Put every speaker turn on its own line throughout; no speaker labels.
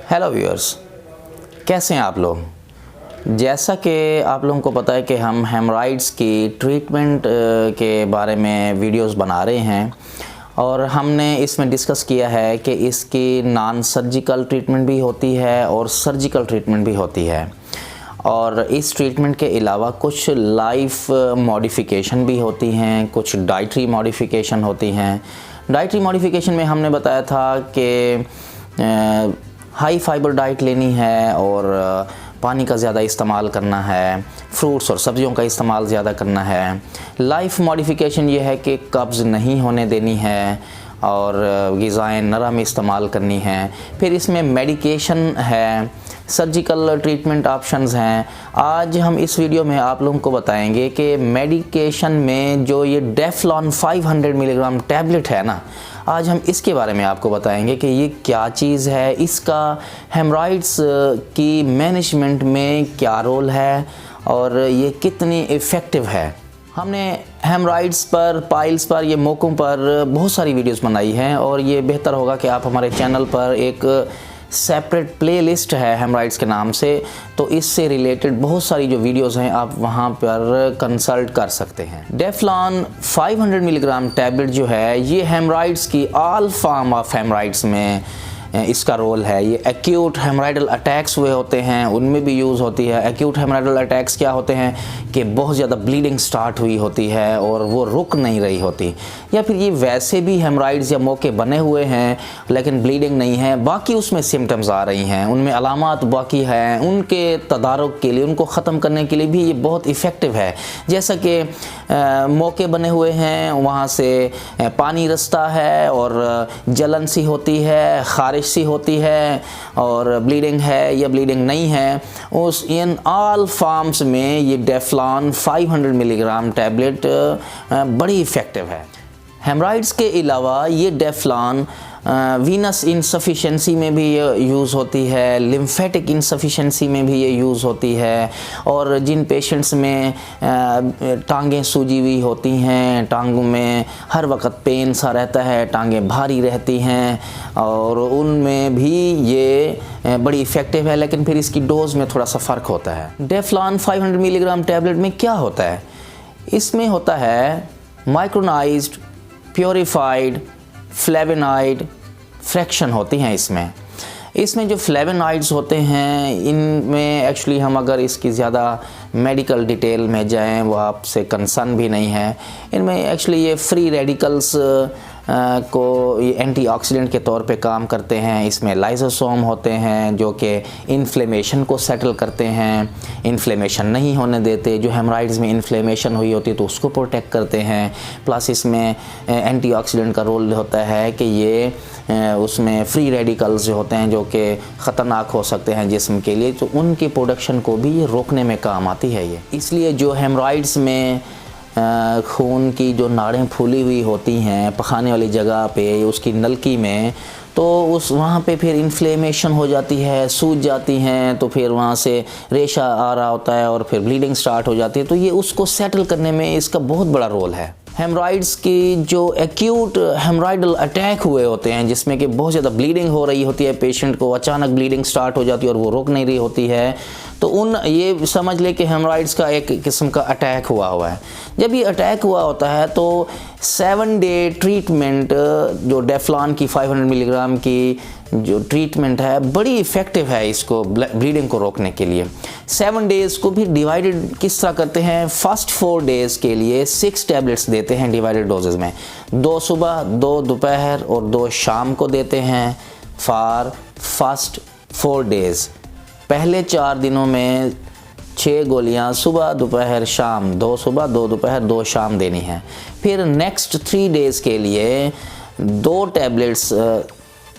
Hello viewers, कैसे हैं आप लोग। जैसा कि आप लोगों को पता है कि हम हेमराइड्स की ट्रीटमेंट के बारे में वीडियोस बना रहे हैं और हमने इसमें डिस्कस किया है कि इसकी नॉन सर्जिकल ट्रीटमेंट भी होती है और सर्जिकल ट्रीटमेंट भी होती है। और इस ट्रीटमेंट के अलावा कुछ लाइफ मॉडिफिकेशन भी होती हैं, कुछ डाइटरी मॉडिफिकेशन होती हैं। डाइटरी मॉडिफिकेशन में हमने बताया था कि हाई फाइबर डाइट लेनी है और पानी का ज़्यादा इस्तेमाल करना है, फ्रूट्स और सब्जियों का इस्तेमाल ज़्यादा करना है। लाइफ मॉडिफिकेशन ये है कि कब्ज़ नहीं होने देनी है और ग़िज़ाएँ नरम इस्तेमाल करनी है। फिर इसमें मेडिकेशन है, सर्जिकल ट्रीटमेंट ऑप्शंस हैं। आज हम इस वीडियो में आप लोगों को बताएंगे कि मेडिकेशन में जो ये डेफ्लॉन 500 मिलीग्राम टैबलेट है ना, आज हम इसके बारे में आपको बताएंगे कि ये क्या चीज़ है, इसका हेमराइड्स की मैनेजमेंट में क्या रोल है और ये कितनी इफ़ेक्टिव है। हमने हेमराइड्स पर, पाइल्स पर, ये मौकों पर बहुत सारी वीडियोस बनाई हैं और ये बेहतर होगा कि आप हमारे चैनल पर एक सेपरेट प्लेलिस्ट है हेमराइड्स के नाम से, तो इससे रिलेटेड बहुत सारी जो वीडियोस हैं आप वहां पर कंसल्ट कर सकते हैं। डेफ्लॉन 500 मिलीग्राम टैबलेट जो है ये हेमराइड्स की ऑल फॉर्म ऑफ हेमराइड्स में इसका रोल है। ये एक्यूट हेमराइडल अटैक्स हुए होते हैं उनमें भी यूज़ होती है। एक्यूट हेमराइडल अटैक्स क्या होते हैं कि बहुत ज़्यादा ब्लीडिंग स्टार्ट हुई होती है और वो रुक नहीं रही होती, या फिर ये वैसे भी हेमराइड्स या मौके बने हुए हैं लेकिन ब्लीडिंग नहीं है, बाकी उसमें सिम्टम्स आ रही हैं, उनमें अलामात बाकी हैं, उनके तदारुक के लिए, उनको ख़त्म करने के लिए भी ये बहुत इफ़ेक्टिव है। जैसा कि मौके बने हुए हैं, वहाँ से पानी रसता है और जलन सी होती है, खारिश सी होती है और ब्लीडिंग है या ब्लीडिंग नहीं है, उस इन ऑल फॉर्म्स में ये डेफ्लॉन 500 मिलीग्राम टैबलेट बड़ी इफ़ेक्टिव है। हेमराइड्स के अलावा ये डेफ्लॉन वीनस इनसफिशेंसी में भी यूज़ होती है, लिम्फेटिक इनसफिशेंसी में भी ये यूज़ होती है। और जिन पेशेंट्स में टांगें सूजी हुई होती हैं, टांगों में हर वक्त पेन सा रहता है, टांगें भारी रहती हैं, और उनमें भी ये बड़ी इफ़ेक्टिव है, लेकिन फिर इसकी डोज में थोड़ा सा फ़र्क होता है। डेफ्लॉन 500 मिलीग्राम टैबलेट में क्या होता है, इसमें होता है माइक्रोनाइज्ड प्योरीफाइड फ्लेवोनाइड फ्रैक्शन होती हैं। इसमें जो फ्लेवोनाइड्स होते हैं इनमें एक्चुअली हम अगर इसकी ज़्यादा मेडिकल डिटेल में जाएं वो आपसे कंसर्न भी नहीं है। इनमें एक्चुअली ये फ्री रेडिकल्स को ये एंटीऑक्सीडेंट के तौर पे काम करते हैं। इसमें लाइसोसोम होते हैं जो कि इन्फ्लेमेशन को सेटल करते हैं, इन्फ्लेमेशन नहीं होने देते। जो हेमराइड्स में इन्फ्लेमेशन हुई होती है तो उसको प्रोटेक्ट करते हैं। प्लस इसमें एंटीऑक्सीडेंट का रोल होता है कि ये उसमें फ्री रेडिकल्स जो होते हैं जो कि ख़तरनाक हो सकते हैं जिस्म के लिए, तो उनकी प्रोडक्शन को भी रोकने में काम आती है ये। इसलिए जो हेमराइड्स में खून की जो नाड़ें फूली हुई होती हैं पखाने वाली जगह पे, उसकी नलकी में, तो उस वहाँ पे फिर इन्फ्लेमेशन हो जाती है, सूज जाती हैं, तो फिर वहाँ से रेशा आ रहा होता है और फिर ब्लीडिंग स्टार्ट हो जाती है। तो ये उसको सेटल करने में इसका बहुत बड़ा रोल है। हेमराइड्स की जो एक्यूट हेमराइडल अटैक हुए होते हैं जिसमें कि बहुत ज़्यादा ब्लीडिंग हो रही होती है, पेशेंट को अचानक ब्लीडिंग स्टार्ट हो जाती है और वो रुक नहीं रही होती है, तो ये समझ ले कि हेमराइड्स का एक किस्म का अटैक हुआ है। जब ये अटैक हुआ होता है तो 7 डे ट्रीटमेंट जो डेफ्लॉन की 500 मिलीग्राम की जो ट्रीटमेंट है बड़ी इफ़ेक्टिव है इसको ब्लीडिंग को रोकने के लिए। 7 डेज़ को भी डिवाइडेड किस तरह करते हैं, फर्स्ट 4 डेज़ के लिए 6 टैबलेट्स देते हैं डिवाइडेड डोजेज़ में, 2 सुबह, 2 दोपहर और 2 शाम को देते हैं फॉर फर्स्ट 4 डेज़। पहले 4 दिनों में 6 गोलियां सुबह दोपहर शाम, 2 सुबह 2 दोपहर 2 शाम देनी है। फिर नेक्स्ट 3 डेज़ के लिए 2 टैबलेट्स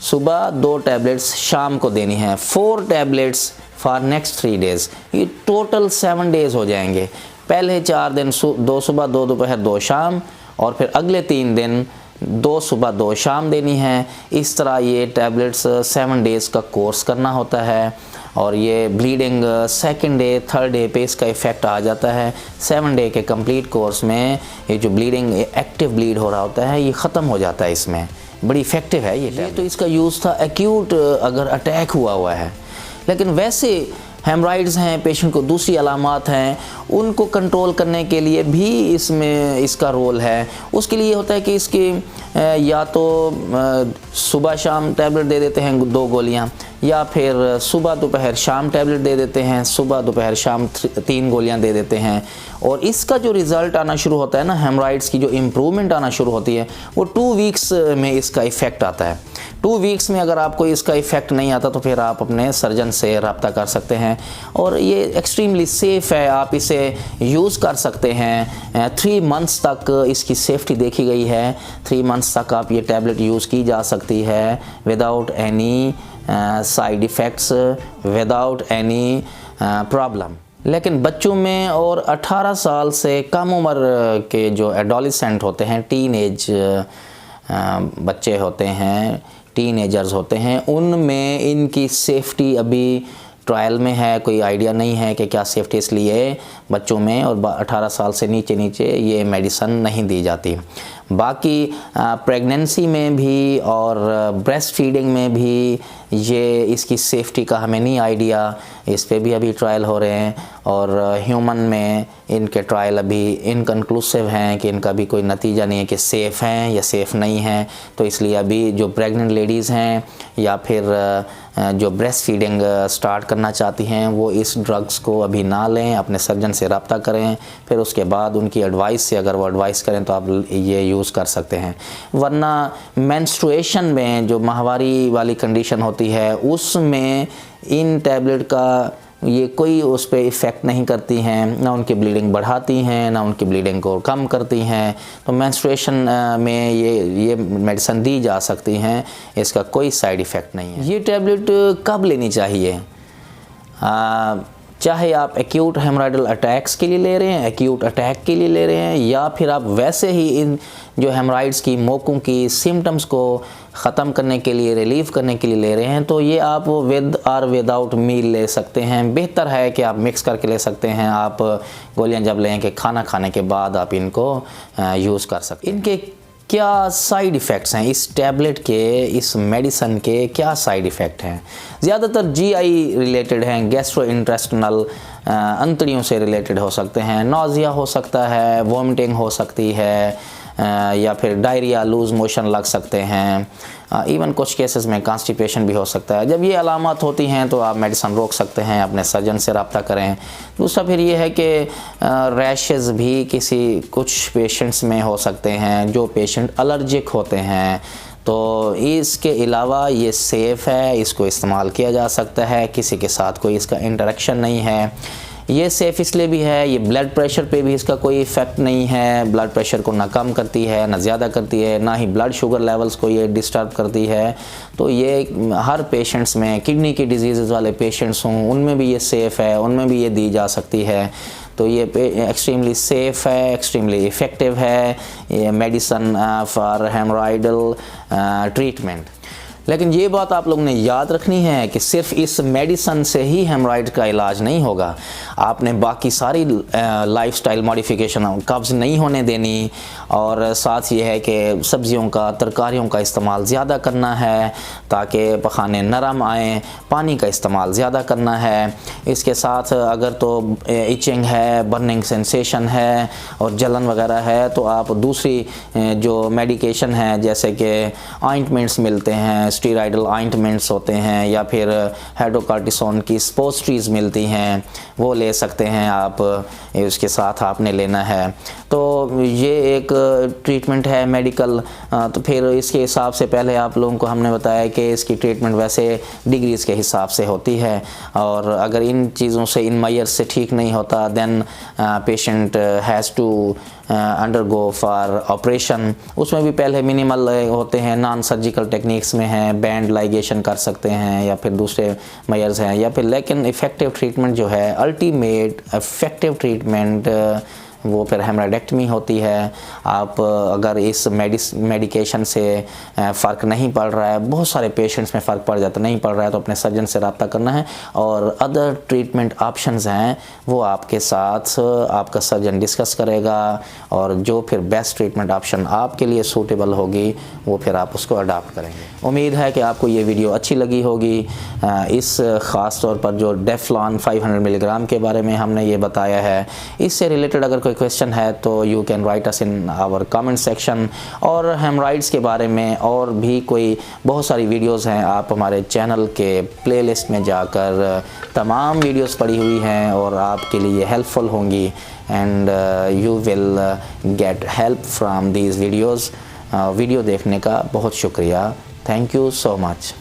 सुबह, 2 टैबलेट्स शाम को देनी है, 4 टैबलेट्स फॉर नेक्स्ट 3 डेज़। ये टोटल 7 डेज़ हो जाएंगे। पहले 4 दिन 2 सुबह 2 दोपहर 2 शाम, और फिर अगले 3 दिन 2 सुबह 2 शाम देनी है। इस तरह ये टैबलेट्स 7 डेज़ का कोर्स करना होता है और ये bleeding 2nd day 3rd day पे इसका इफ़ेक्ट आ जाता है। 7 डे के कंप्लीट कोर्स में ये जो ब्लीडिंग एक्टिव ब्लीड हो रहा होता है ये ख़त्म हो जाता है इसमें। बड़ी इफ़ेक्टिव है ये तो इसका यूज़ था एक्यूट अगर अटैक हुआ है। लेकिन वैसे हेमराइड्स हैं, पेशेंट को दूसरी अलामात हैं, उनको कंट्रोल करने के लिए भी इसमें इसका रोल है। उसके लिए होता है कि इसकी या तो सुबह शाम टैबलेट दे देते हैं 2 गोलियाँ, या फिर सुबह दोपहर शाम टैबलेट दे देते हैं, सुबह दोपहर शाम 3 गोलियां दे देते हैं। और इसका जो रिज़ल्ट आना शुरू होता है ना, हेमराइड्स की जो इम्प्रूवमेंट आना शुरू होती है, वो 2 वीक्स में इसका इफ़ेक्ट आता है। 2 वीक्स में अगर आपको इसका इफ़ेक्ट नहीं आता तो फिर आप अपने सर्जन से रब्ता कर सकते हैं। और ये एक्सट्रीमली सेफ़ है, आप इसे यूज़ कर सकते हैं। 3 मंथ्स तक इसकी सेफ्टी देखी गई है। 3 मंथ्स तक आप ये टैबलेट यूज़ की जा सकती है without any side effects, without any problem. लेकिन बच्चों में और 18 साल से कम उम्र के जो एडोलेसेंट होते हैं, टीनेज बच्चे होते हैं, टीनेजर्स होते हैं, उनमें इनकी सेफ्टी अभी ट्रायल में है। कोई आइडिया नहीं है कि क्या सेफ्टी, इसलिए बच्चों में और 18 साल से नीचे ये मेडिसन नहीं दी जाती। बाकी प्रेगनेंसी में भी और ब्रेस्ट फीडिंग में भी ये इसकी सेफ्टी का हमें नहीं आइडिया, इस पे भी अभी ट्रायल हो रहे हैं। और ह्यूमन में इनके ट्रायल अभी इनकन्क्लूसिव हैं कि इनका भी कोई नतीजा नहीं है कि सेफ़ हैं या सेफ़ नहीं हैं। तो इसलिए अभी जो प्रेग्नेंट लेडीज़ हैं या फिर जो ब्रेस्ट फीडिंग स्टार्ट करना चाहती हैं, वो इस ड्रग्स को अभी ना लें, अपने सर्जन से रब्ता करें, फिर उसके बाद उनकी एडवाइस से अगर वो एडवाइस करें तो आप ये यूज़ कर सकते हैं। वरना मेंस्ट्रुएशन में जो माहवारी वाली कंडीशन होती है, उसमें इन टैबलेट का ये कोई उस पर इफ़ेक्ट नहीं करती हैं, ना उनकी ब्लीडिंग बढ़ाती हैं, ना उनकी ब्लीडिंग को कम करती हैं। तो मेंस्ट्रुएशन में ये मेडिसिन दी जा सकती हैं, इसका कोई साइड इफ़ेक्ट नहीं है। ये टैबलेट कब लेनी चाहिए? चाहे आप एक्यूट हेमराइडल अटैक्स के लिए ले रहे हैं, एक्यूट अटैक के लिए ले रहे हैं, या फिर आप वैसे ही इन जो हेमराइड्स की मोकों की सिम्टम्स को ख़त्म करने के लिए, रिलीव करने के लिए ले रहे हैं, तो ये आप विद और विदाउट मील ले सकते हैं। बेहतर है कि आप मिक्स करके ले सकते हैं। आप गोलियां जब लें कि खाना खाने के बाद आप इनको यूज़ कर सकते हैं। इनके क्या साइड इफ़ेक्ट्स हैं इस टैबलेट के, इस मेडिसन के क्या साइड इफ़ेक्ट हैं? ज़्यादातर जीआई रिलेटेड हैं, गैस्ट्रोइंटेस्टिनल अंतड़ियों से रिलेटेड हो सकते हैं। नौजिया हो सकता है, वॉमिटिंग हो सकती है, या फिर डायरिया, लूज़ मोशन लग सकते हैं। इवन कुछ केसेस में कॉन्स्टिपेशन भी हो सकता है। जब ये अलामत होती हैं तो आप मेडिसिन रोक सकते हैं, अपने सर्जन से रब्ता करें। दूसरा फिर ये है कि रैशेज़ भी कुछ पेशेंट्स में हो सकते हैं, जो पेशेंट एलर्जिक होते हैं। तो इसके अलावा ये सेफ़ है, इसको इस्तेमाल किया जा सकता है, किसी के साथ कोई इसका इंटरेक्शन नहीं है। ये सेफ़ इसलिए भी है, ये ब्लड प्रेशर पे भी इसका कोई इफ़ेक्ट नहीं है। ब्लड प्रेशर को ना कम करती है, ना ज़्यादा करती है, ना ही ब्लड शुगर लेवल्स को ये डिस्टर्ब करती है। तो ये हर पेशेंट्स में, किडनी की डिजीज़ वाले पेशेंट्स हों, उनमें भी ये सेफ़ है, उनमें भी ये दी जा सकती है। तो ये एक्सट्रीमली सेफ़ है, एक्सट्रीमली इफ़ेक्टिव है ये मेडिसन फॉर हेमराइडल ट्रीटमेंट। लेकिन ये बात आप लोगों ने याद रखनी है कि सिर्फ इस मेडिसन से ही हेमराइड का इलाज नहीं होगा। आपने बाकी सारी लाइफस्टाइल मॉडिफिकेशन, कब्ज़ नहीं होने देनी, और साथ ये है कि सब्जियों का, तरकारियों का इस्तेमाल ज़्यादा करना है ताकि पखाने नरम आएँ। पानी का इस्तेमाल ज़्यादा करना है। इसके साथ अगर तो इचिंग है, बर्निंग सेंसेशन है और जलन वगैरह है, तो आप दूसरी जो मेडिकेशन है, जैसे कि ऑइंटमेंट्स मिलते हैं, स्टीराइडल ऑइंटमेंट्स होते हैं, या फिर हाइड्रोकॉर्टिसोन की स्पोस्ट्रीज़ मिलती हैं, वो ले सकते हैं आप। उसके साथ आपने लेना है। तो ये एक ट्रीटमेंट है मेडिकल। तो फिर इसके हिसाब से पहले आप लोगों को हमने बताया कि इसकी ट्रीटमेंट वैसे डिग्रीज़ के हिसाब से होती है, और अगर इन चीज़ों से, इन मेजर्स से ठीक नहीं होता, then patient has to undergo for operation. उसमें भी पहले मिनिमल होते हैं, नॉन सर्जिकल टेक्निक्स में हैं, बैंड लाइगेशन कर सकते हैं, या फिर दूसरे मेजर्स हैं, या फिर लेकिन इफ़ेक्टिव ट्रीटमेंट जो है, अल्टीमेट इफ़ेक्टिव ट्रीटमेंट वो फिर हेमराइडेक्टमी होती है। आप अगर इस मेडिकेशन से फ़र्क नहीं पड़ रहा है, बहुत सारे पेशेंट्स में फ़र्क पड़ जाता नहीं पड़ रहा है, तो अपने सर्जन से रब्ता करना है और अदर ट्रीटमेंट ऑप्शंस हैं वो आपके साथ आपका सर्जन डिस्कस करेगा और जो फिर बेस्ट ट्रीटमेंट ऑप्शन आपके लिए सूटेबल होगी वो फिर आप उसको अडॉप्ट करेंगे। उम्मीद है कि आपको ये वीडियो अच्छी लगी होगी। इस ख़ास तौर पर जो डेफ्लॉन 500 मिलीग्राम के बारे में हमने ये बताया है, इससे रिलेटेड अगर कोई क्वेश्चन है तो you can write us in our comment section. और हेमराइड्स के बारे में और भी कोई बहुत सारी वीडियोस हैं, आप हमारे चैनल के प्लेलिस्ट में जाकर तमाम वीडियोस पड़ी हुई हैं और आपके लिए हेल्पफुल होंगी and you will get help from these videos. Video देखने का बहुत शुक्रिया। Thank you so much.